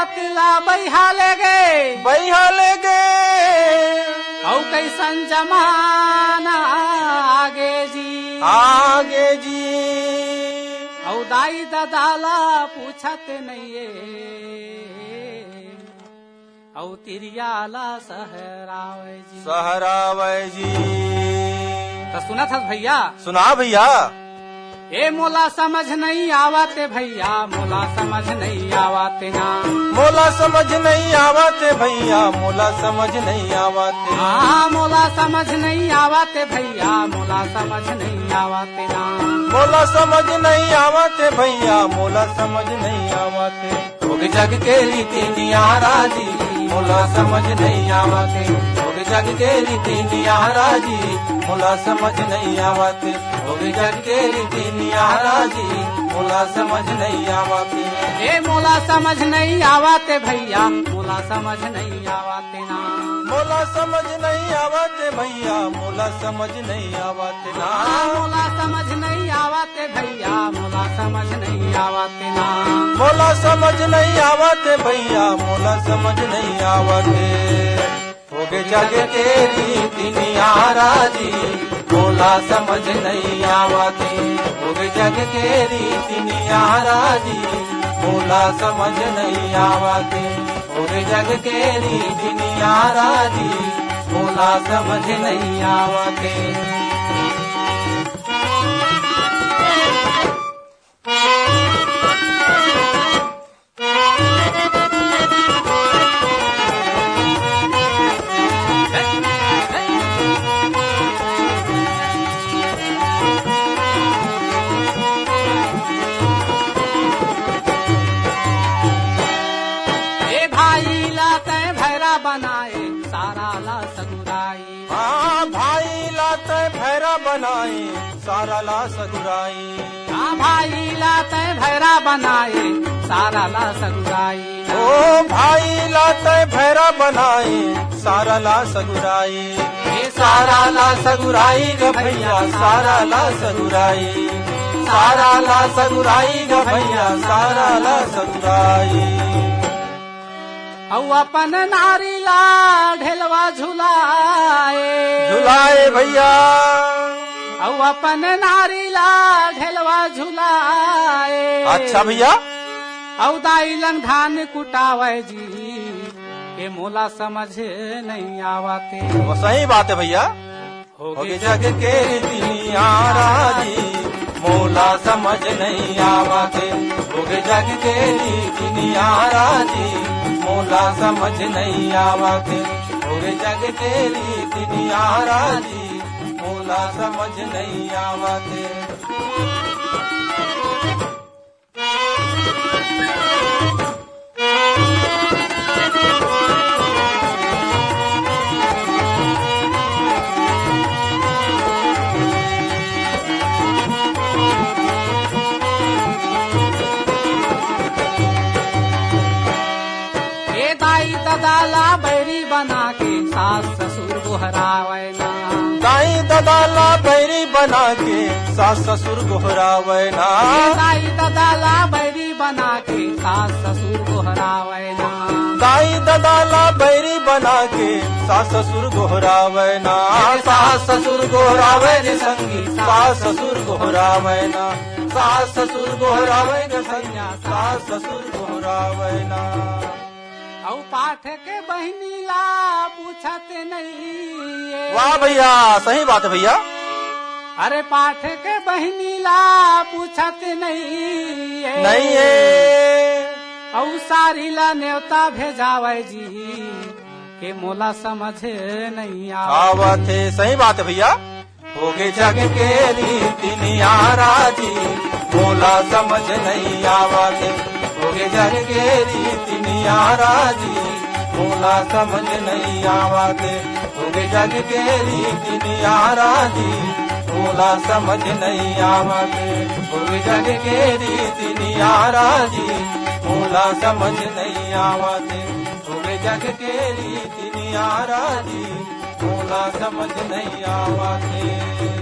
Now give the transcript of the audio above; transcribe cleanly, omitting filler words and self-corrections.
बतला बैहा ले गए औ कैसन जमाना आगे जी औ दाई दादाला पूछत नहीं औ तिरियाला सहरावै जी। तो सुना था भैया? सुना भैया। ए मोला समझ नहीं आवते भैया, मोला समझ नहीं आवते ना, मोला समझ नहीं आवते भैया, मोला समझ नहीं आवते। हाँ मोला समझ नहीं आवते भैया, मोला समझ नहीं आवते ना, मोला समझ नहीं आवते भैया, मोला समझ नहीं आवते। भोग जग के रीति नियारा जी, मोला समझ नहीं आवते। भोग जग के रीति नियारा जी, मोला समझ नहीं आवते। भोग जग के रीति नियारा जी, मोला समझ नहीं आवते। ए मोला समझ नहीं आवते भैया, मोला समझ नहीं आवते ना, मोला समझ नहीं आवते भैया, मोला समझ नहीं आवते ना, मोला समझ नहीं आवते भैया, मोला समझ नहीं आवते ना, मोला समझ नहीं आवते भैया, मोला समझ नहीं आवते। भोग जग के रीति नियारा जी, मोला समझ नहीं आवते। भोग जग के रीति नियारा जी, मोला समझ नहीं आवते। भोग जग के रीति नियारा जी, मोला समझ नहीं आवते। बनाए सारा ला सगुराई, हाँ भाई लाते भैरा बनाए सारा ला सगुराई। हाँ भाई लाते भैरा बनाए सारा ला सगुराई। ओ भाई लाते भैरा बनाए सारा ला सगुराई। सारा ला सगुराई ग भैया, सारा ला सगुराई। सारा ला सगुराई ग भैया, सारा ला सगुराई। औ अपन नारी ला ढेलवा झुलाए भैया, औ अपन नारी ला ढेलवा झुलाए। अच्छा भैया। औ दाइलन धान कुटावे जी, के मोला समझ नहीं आवते। वो सही बात है भैया। होगे जग के रीति नियारा जी, मोला समझ नहीं आवते। होगे जग के रीति नियारा जी, मोला समझ नहीं आवते। होगे जग के रीति नियारा जी, मोला समझ नहीं आवते। दादाला बैरी बना के सास ससुर गोहरावे ना, दाई दादाला बैरी बना के सास ससुर गोहरावे ना। दाई दादाला बैरी बना के सास ससुर गोहरावे ना, दाई दादाला बैरी बना के सास ससुर गोहरावे ना। सास ससुर गोहरावे रे संगी, सास ससुर गोहरावे ना। सास ससुर गोहरावे रे संगी, सास ससुर गोहरावे ना। औ पाठ के बहनी ला पूछत नहीं। वाह भैया, सही बात है भैया। अरे पाठ के बहनी ला पूछत नहीं है। औ सारी ला न्योता भेजावे जी, के मोला समझ नहीं आवते। सही बात है भैया। होगे जग के रीति नियारा जी, मोला समझ नहीं आवते। होगे जग के रीति नियारा जी, मोला समझ नहीं आवते। होगे जग के रीति नियारा जी, मोला समझ नहीं आवते। होगे जग के रीति नियारा जी, मोला समझ नहीं आवते। होगे जग के रीति नियारा जी, मोला समझ नहीं आवते।